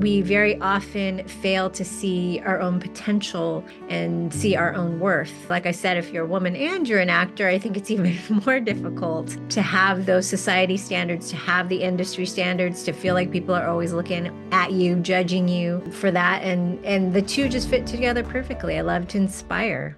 we very often fail to see our own potential and see our own worth. Like I said, if you're a woman and you're an actor, I think it's even more difficult to have those society standards, to have the industry standards, to feel like people are always looking at you, judging you for that. And the two just fit together perfectly. I love to inspire.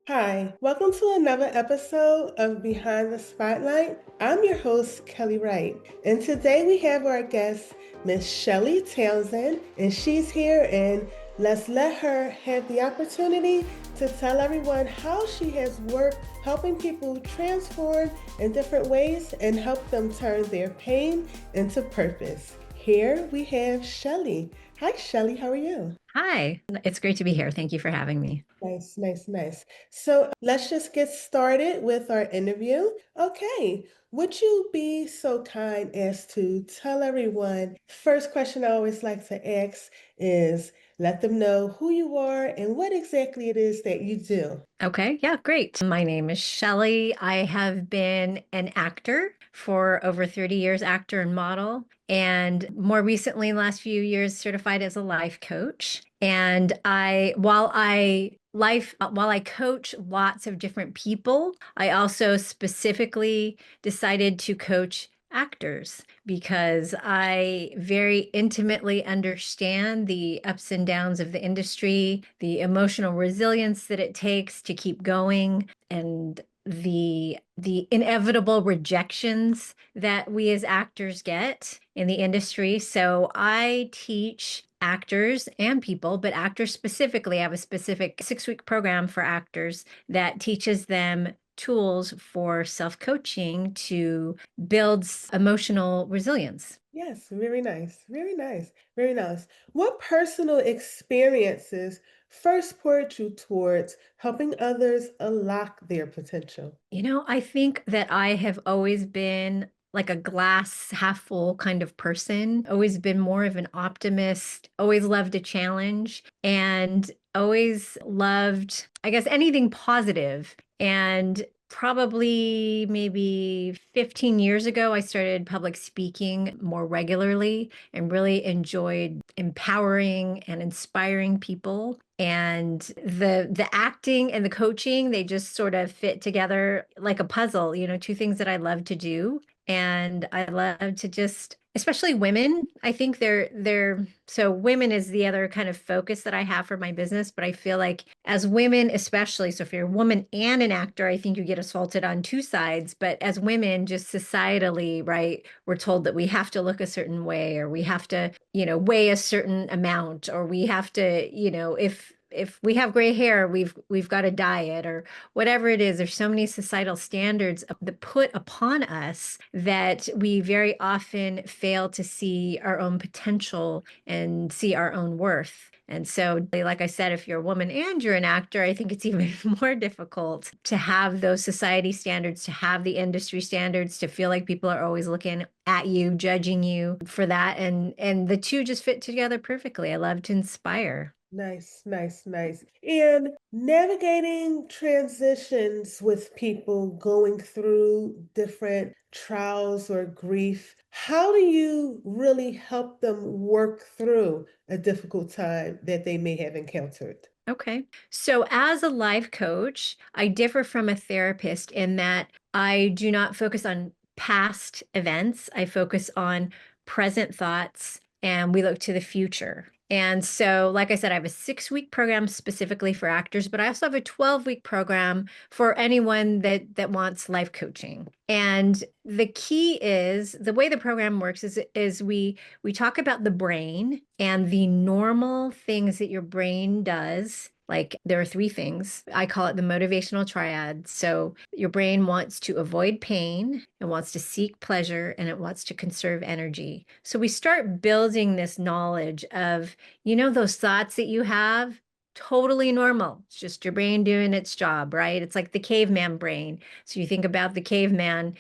Hi, welcome to another episode of Behind the Spotlight. I'm your host, Kelly Wright, and today we have our guest, Miss Shelly Townsend, and she's here, and let's let her have the opportunity to tell everyone how she has worked helping people transform in different ways and help them turn their pain into purpose. Here we have Shelly. Hi, Shelly, how are you? Hi, it's great to be here. Thank you for having me. Nice, nice, nice. So let's just get started with our interview. Okay, would you be so kind as to tell everyone? First question I always like to ask is let them know who you are and what exactly it is that you do. Okay, yeah, great. My name is Shelly. I have been an actor for over 30 years, actor and model, and more recently, in the last few years, certified as a life coach. And while I coach lots of different people, I also specifically decided to coach actors because I very intimately understand the ups and downs of the industry, the emotional resilience that it takes to keep going, and the inevitable rejections that we as actors get in the industry. So I teach actors and people, but actors specifically. I have a specific 6-week program for actors that teaches them tools for self-coaching to build emotional resilience. Yes, very nice, very nice, very nice. What personal experiences first poured you towards helping others unlock their potential? I think that I have always been like a glass half full kind of person, always been more of an optimist, always loved a challenge, and always loved, I guess, anything positive. And probably maybe 15 years ago, I started public speaking more regularly and really enjoyed empowering and inspiring people. And the acting and the coaching, they just sort of fit together like a puzzle, two things that I love to do. And I love to just, especially women, I think so women is the other kind of focus that I have for my business. But I feel like as women, especially, so if you're a woman and an actor, I think you get assaulted on two sides. But as women, just societally, right, we're told that we have to look a certain way, or we have to, weigh a certain amount, or we have to, if we have gray hair, we've got to dye it, or whatever it is. There's so many societal standards that put upon us that we very often fail to see our own potential and see our own worth. And so, like I said, if you're a woman and you're an actor, I think it's even more difficult to have those society standards, to have the industry standards, to feel like people are always looking at you, judging you for that. And the two just fit together perfectly. I love to inspire. Nice, nice, nice. And navigating transitions with people going through different trials or grief, how do you really help them work through a difficult time that they may have encountered? Okay. So, as a life coach, I differ from a therapist in that I do not focus on past events. I focus on present thoughts, and we look to the future. And so, like I said, I have a 6-week program specifically for actors, but I also have a 12-week program for anyone that wants life coaching. And the key is the way the program works is we talk about the brain and the normal things that your brain does. Like there are 3 things. I call it the motivational triad. So your brain wants to avoid pain, it wants to seek pleasure, and it wants to conserve energy. So we start building this knowledge of, those thoughts that you have, totally normal. It's just your brain doing its job, right? It's like the caveman brain. So you think about the caveman,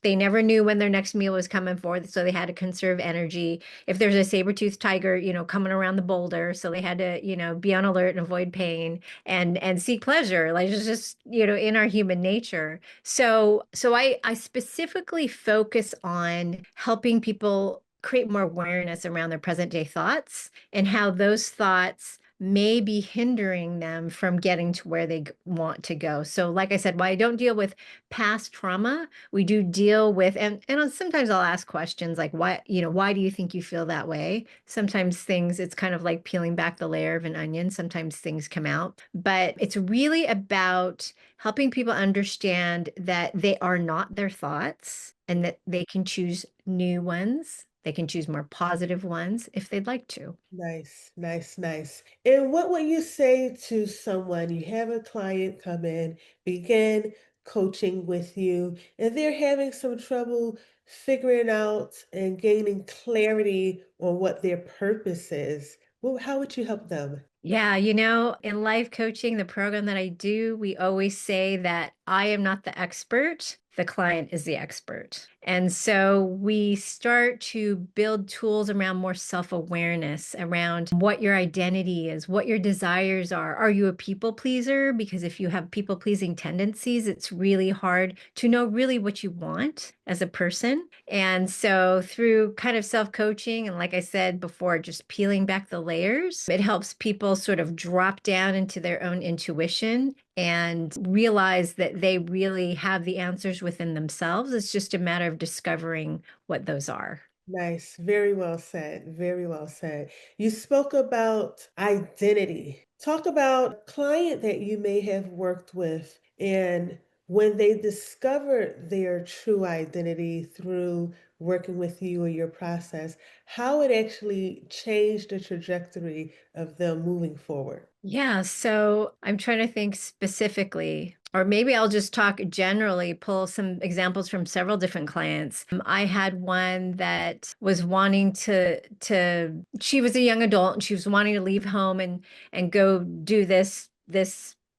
they never knew when their next meal was coming forth, so they had to conserve energy. If there's a saber-toothed tiger, coming around the boulder, so they had to, be on alert and avoid pain and seek pleasure. Like it's just, in our human nature. So I specifically focus on helping people create more awareness around their present day thoughts and how those thoughts may be hindering them from getting to where they want to go. So, like I said, while I don't deal with past trauma, we do deal with, and sometimes I'll ask questions like, why do you think you feel that way? Sometimes things, it's kind of like peeling back the layer of an onion. Sometimes things come out, but it's really about helping people understand that they are not their thoughts and that they can choose new ones. They can choose more positive ones if they'd like to. Nice, nice, nice. And what would you say to someone? You have a client come in, begin coaching with you, and they're having some trouble figuring out and gaining clarity on what their purpose is. Well, how would you help them? Yeah, in life coaching, the program that I do, we always say that I am not the expert, the client is the expert. And so we start to build tools around more self-awareness, around what your identity is, what your desires are. Are you a people pleaser? Because if you have people-pleasing tendencies, it's really hard to know really what you want as a person. And so through kind of self-coaching, and like I said before, just peeling back the layers, it helps people sort of drop down into their own intuition and realize that they really have the answers within themselves. It's just a matter of discovering what those are. Nice. Very well said. Very well said. You spoke about identity. Talk about a client that you may have worked with and when they discovered their true identity through working with you or your process, how it actually changed the trajectory of them moving forward. Yeah, so I'm trying to think specifically, or maybe I'll just talk generally, pull some examples from several different clients. I had one that was wanting she was a young adult and she was wanting to leave home and go do this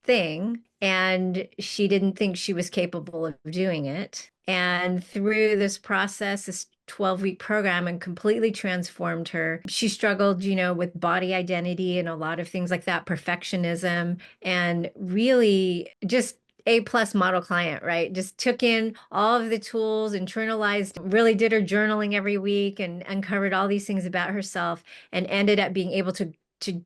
thing, and she didn't think she was capable of doing it. And through this process, this 12-week program and completely transformed her. She struggled, with body identity and a lot of things like that, perfectionism, and really just A+ model client, right? Just took in all of the tools, internalized, really did her journaling every week and uncovered all these things about herself and ended up being able to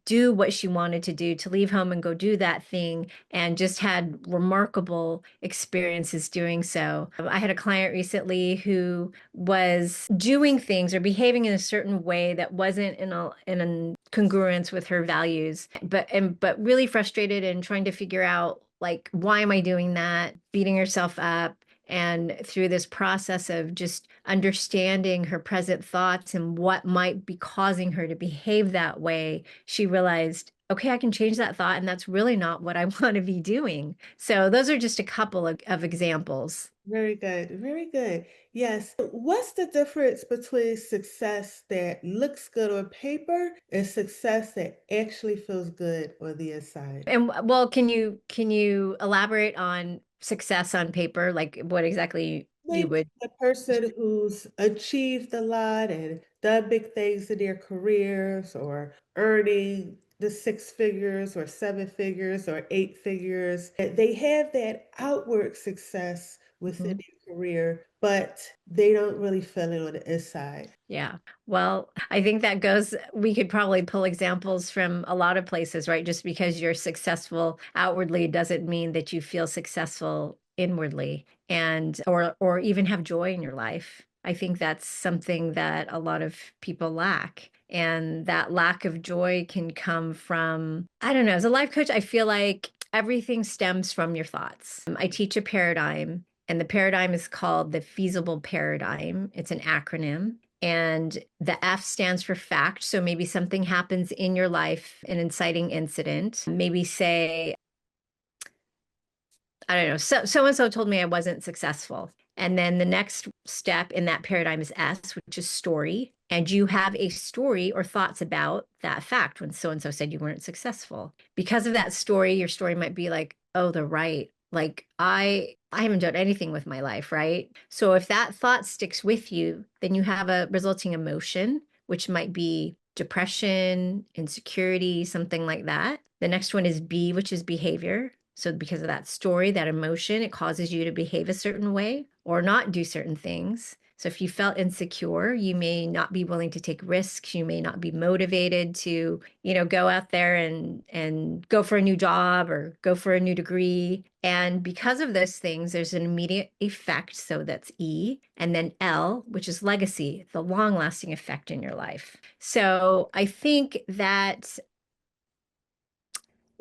do what she wanted to do, to leave home and go do that thing, and just had remarkable experiences doing so. I had a client recently who was doing things or behaving in a certain way that wasn't in a congruence with her values, but really frustrated and trying to figure out like, why am I doing that? Beating herself up. And through this process of just understanding her present thoughts and what might be causing her to behave that way, she realized, okay, I can change that thought, and that's really not what I want to be doing. So those are just a couple of examples. Very good. Very good. Yes. What's the difference between success that looks good on paper and success that actually feels good on the inside? And well, can you elaborate on success on paper? Like what exactly you Maybe would? a person who's achieved a lot and done big things in their careers or earning the six figures or seven figures or eight figures. They have that outward success within Mhm. their career, but they don't really feel it on the inside. Yeah. Well, I think that goes, we could probably pull examples from a lot of places, right? Just because you're successful outwardly doesn't mean that you feel successful inwardly and or even have joy in your life. I think that's something that a lot of people lack. And that lack of joy can come from, I don't know, as a life coach, I feel like everything stems from your thoughts. I teach a paradigm, and the paradigm is called the feasible paradigm. It's an acronym. And the F stands for fact. So maybe something happens in your life, an inciting incident. Maybe say, I don't know, so and so told me I wasn't successful. And then the next step in that paradigm is S, which is story. And you have a story or thoughts about that fact when so and so said you weren't successful. Because of that story, your story might be like, oh, they're right. Like I haven't done anything with my life, right? So if that thought sticks with you, then you have a resulting emotion, which might be depression, insecurity, something like that. The next one is B, which is behavior. So because of that story, that emotion, it causes you to behave a certain way or not do certain things. So if you felt insecure, you may not be willing to take risks. You may not be motivated to, go out there and go for a new job or go for a new degree. And because of those things, there's an immediate effect. So that's E. And then L, which is legacy, the long-lasting effect in your life. So I think that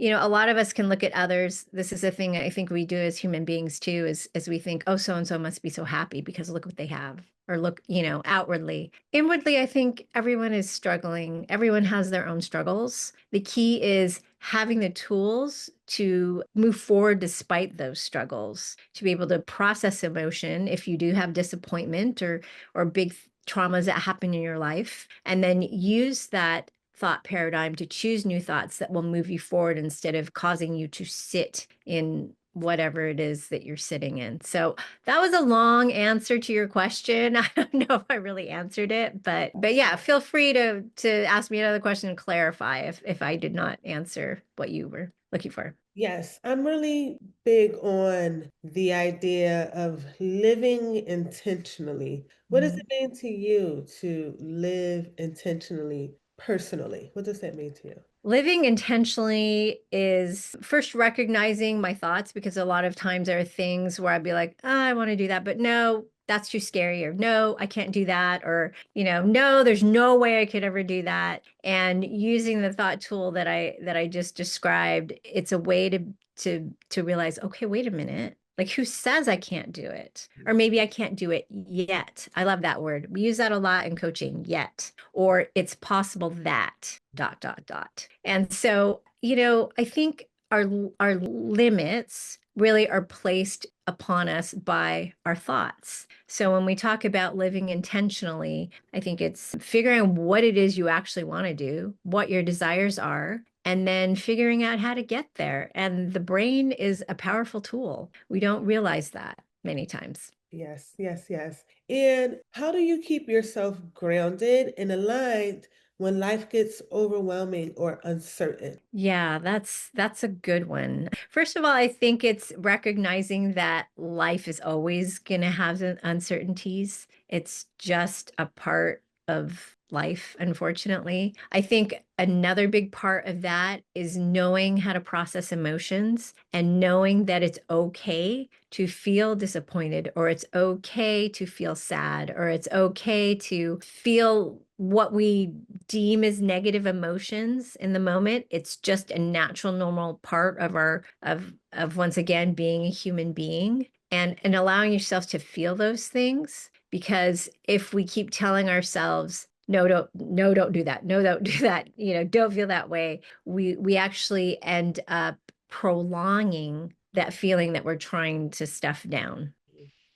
a lot of us can look at others. This is a thing I think we do as human beings too, is as we think, oh, so and so must be so happy because look what they have. Or look, outwardly. Inwardly, I think everyone is struggling. Everyone has their own struggles. The key is having the tools to move forward despite those struggles, to be able to process emotion if you do have disappointment or big traumas that happen in your life, and then use that thought paradigm to choose new thoughts that will move you forward instead of causing you to sit in whatever it is that you're sitting in. So that was a long answer to your question. I don't know if I really answered it, but yeah, feel free to ask me another question and clarify if I did not answer what you were looking for. Yes, I'm really big on the idea of living intentionally. What does it mean to you to live intentionally personally? What does that mean to you? Living intentionally is first recognizing my thoughts, because a lot of times there are things where I'd be like, oh, I want to do that, but no, that's too scary, or no, I can't do that, or, no, there's no way I could ever do that. And using the thought tool that I just described, it's a way to realize, okay, wait a minute. Like, who says I can't do it? Or maybe I can't do it yet. I love that word. We use that a lot in coaching, yet, or it's possible that, dot, dot, dot. And so, I think our limits really are placed upon us by our thoughts. So when we talk about living intentionally, I think it's figuring out what it is you actually want to do, what your desires are, and then figuring out how to get there. And the brain is a powerful tool. We don't realize that many times. Yes, yes, yes. And how do you keep yourself grounded and aligned when life gets overwhelming or uncertain? Yeah, that's a good one. First of all, I think it's recognizing that life is always going to have uncertainties. It's just a part of life, unfortunately. I think another big part of that is knowing how to process emotions and knowing that it's okay to feel disappointed, or it's okay to feel sad, or it's okay to feel what we deem as negative emotions in the moment. It's just a natural, normal part of our of once again being a human being, and allowing yourself to feel those things. Because if we keep telling ourselves, no, don't do that, no, don't do that, don't feel that way, we actually end up prolonging that feeling that we're trying to stuff down.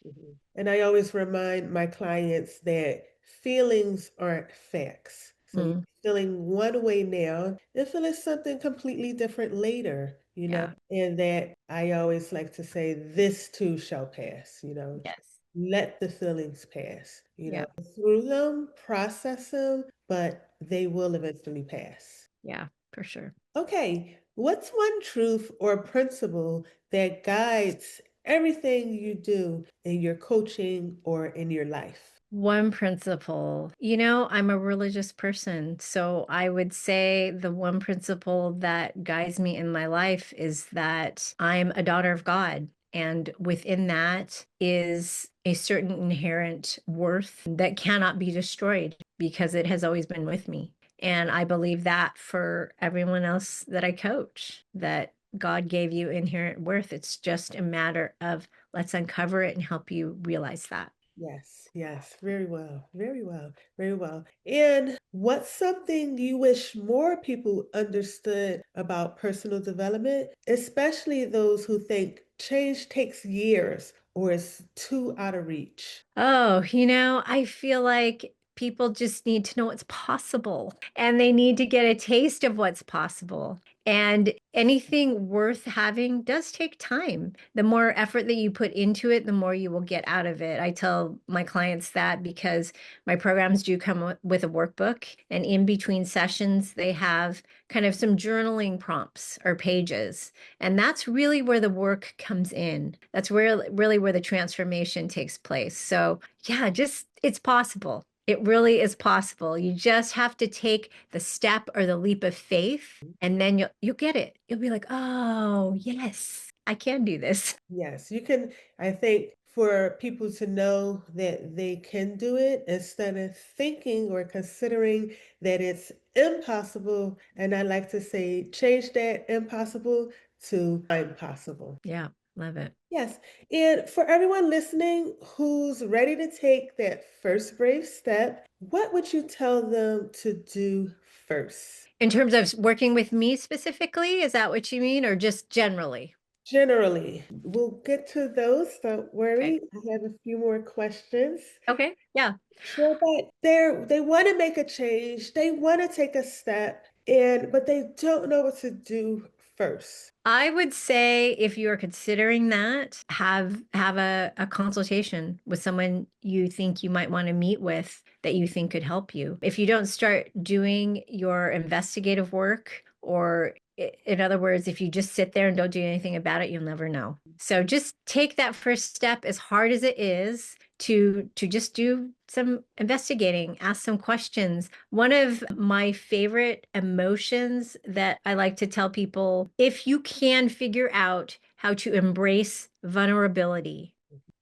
Mhm. And I always remind my clients that feelings aren't facts. So you're Mm, feeling one way now and feeling something completely different later, yeah. and that I always like to say, this too shall pass. Yes. Let the feelings pass, Yeah. through them, process them, but they will eventually pass. Yeah, for sure. Okay, what's one truth or principle that guides everything you do in your coaching or in your life? One principle, I'm a religious person. So I would say the one principle that guides me in my life is that I'm a daughter of God. And within that is a certain inherent worth that cannot be destroyed because it has always been with me. And I believe that for everyone else that I coach, that God gave you inherent worth. It's just a matter of let's uncover it and help you realize that. Yes, yes, very well, very well, very well. And what's something you wish more people understood about personal development, especially those who think change takes years or is too out of reach? Oh, I feel like people just need to know what's possible and they need to get a taste of what's possible. And anything worth having does take time. The more effort that you put into it, the more you will get out of it. I tell my clients that because my programs do come with a workbook, and in between sessions, they have kind of some journaling prompts or pages. And that's really where the work comes in. That's where really where the transformation takes place. So, yeah, just it's possible. It really is possible. You just have to take the step or the leap of faith, and then you'll get it. You'll be like, "Oh, yes, I can do this." Yes, you can. I think for people to know that they can do it instead of thinking or considering that it's impossible. And I like to say, change that impossible to impossible. Yeah, love it. Yes. And for everyone listening who's ready to take that first brave step, what would you tell them to do first? In terms of working with me specifically, is that what you mean, or just generally? Generally, we'll get to those. Don't Okay. worry. I have a few more questions. Okay. Yeah. Sure, but they want to make a change. They want to take a step, and but they don't know what to do first. I would say if you are considering that, have a consultation with someone you think you might want to meet with that you think could help you. If you don't start doing your investigative work, or in other words, if you just sit there and don't do anything about it, you'll never know. So just take that first step, as hard as it is, to just do some investigating, ask some questions. One of my favorite emotions that I like to tell people, if you can figure out how to embrace vulnerability,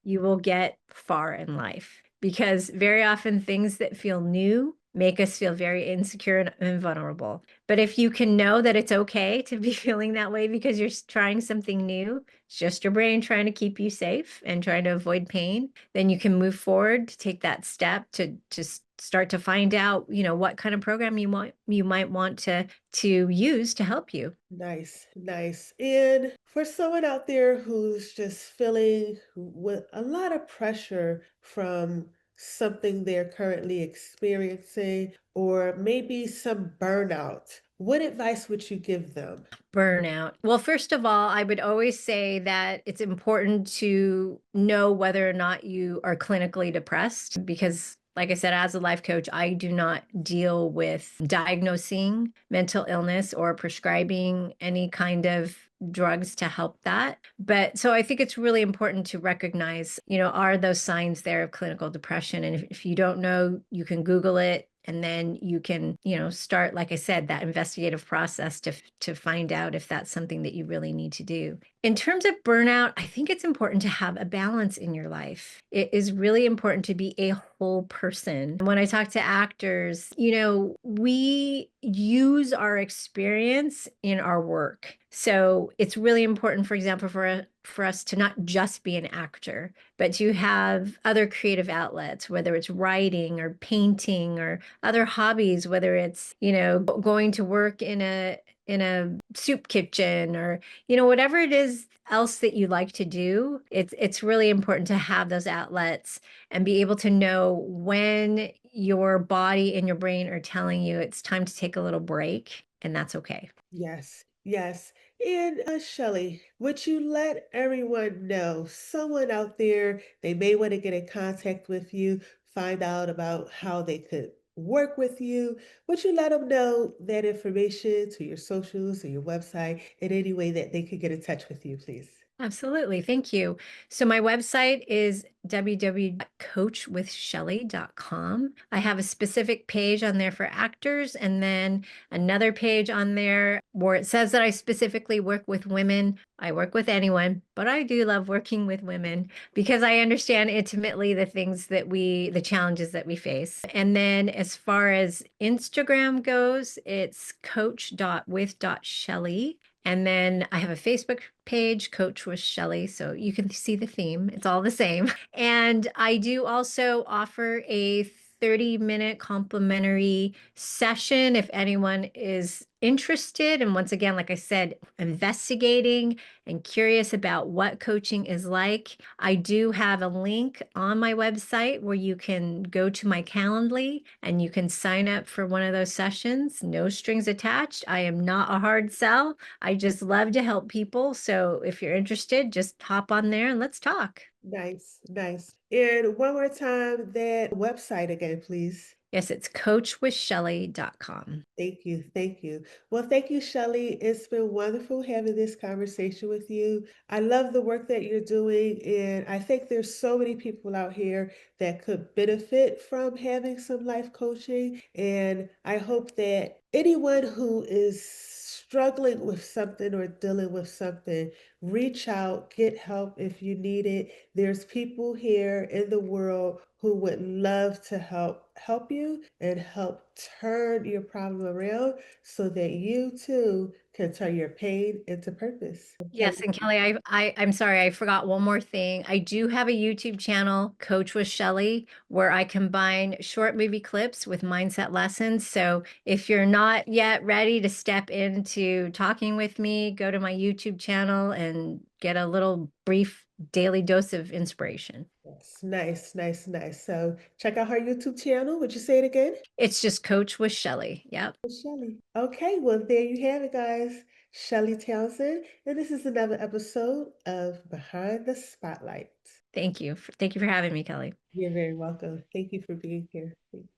you will get far in life, because very often things that feel new make us feel very insecure and vulnerable. But if you can know that it's okay to be feeling that way because you're trying something new, it's just your brain trying to keep you safe and trying to avoid pain, then you can move forward to take that step to just start to find out, what kind of program you might want to use to help you. Nice, nice. And for someone out there who's just feeling with a lot of pressure from something they're currently experiencing, or maybe some burnout, what advice would you give them? Burnout. Well, first of all, I would always say that it's important to know whether or not you are clinically depressed, because, like I said, as a life coach, I do not deal with diagnosing mental illness or prescribing any kind of drugs to help that. But so I think it's really important to recognize, are those signs there of clinical depression? And if you don't know, you can Google it, and then you can, start, like I said, that investigative process to find out if that's something that you really need to do. In terms of burnout, I think it's important to have a balance in your life. It is really important to be a whole person. When I talk to actors, we use our experience in our work. So it's really important, for example, for us to not just be an actor, but to have other creative outlets, whether it's writing or painting or other hobbies, whether it's, going to work in a soup kitchen, or whatever it is else that you like to do. It's really important to have those outlets and be able to know when your body and your brain are telling you it's time to take a little break, and that's okay. Yes, yes. And Shelly, would you let everyone know, someone out there, they may want to get in contact with you, find out about how they could work with you. Would you let them know that information to your socials or your website in any way that they could get in touch with you, please? Absolutely. Thank you. So my website is www.coachwithshelly.com. I have a specific page on there for actors, and then another page on there where it says that I specifically work with women. I work with anyone, but I do love working with women because I understand intimately the challenges that we face. And then as far as Instagram goes, it's coach.with.shelly. And then I have a Facebook page, Coach with Shelly, so you can see the theme. It's all the same. And I do also offer a 30-minute complimentary session if anyone is interested. And once again, like I said, investigating and curious about what coaching is like. I do have a link on my website where you can go to my Calendly and you can sign up for one of those sessions. No strings attached. I am not a hard sell. I just love to help people. So if you're interested, just hop on there and let's talk. Nice, nice. And one more time, that website again, please. Yes, it's coachwithshelly.com. Thank you. Thank you. Well, thank you, Shelly. It's been wonderful having this conversation with you. I love the work that you're doing, and I think there's so many people out here that could benefit from having some life coaching. And I hope that anyone who is struggling with something or dealing with something, reach out, get help if you need it. There's people here in the world who would love to help you and help turn your problem around so that you too can turn your pain into purpose. Yes, and Kelly, I'm sorry, I forgot one more thing. I do have a YouTube channel, Coach with Shelly, where I combine short movie clips with mindset lessons. So if you're not yet ready to step into talking with me, go to my YouTube channel and get a little brief daily dose of inspiration. Yes, nice, nice, nice. So check out her YouTube channel. Would you say it again? It's just Coach with Shelly. Yep. Shelly. Okay, well, there you have it, guys. Shelly Townsend, and this is another episode of Behind the Spotlight. Thank you. Thank you for having me, Kelly. You're very welcome. Thank you for being here. Thank you.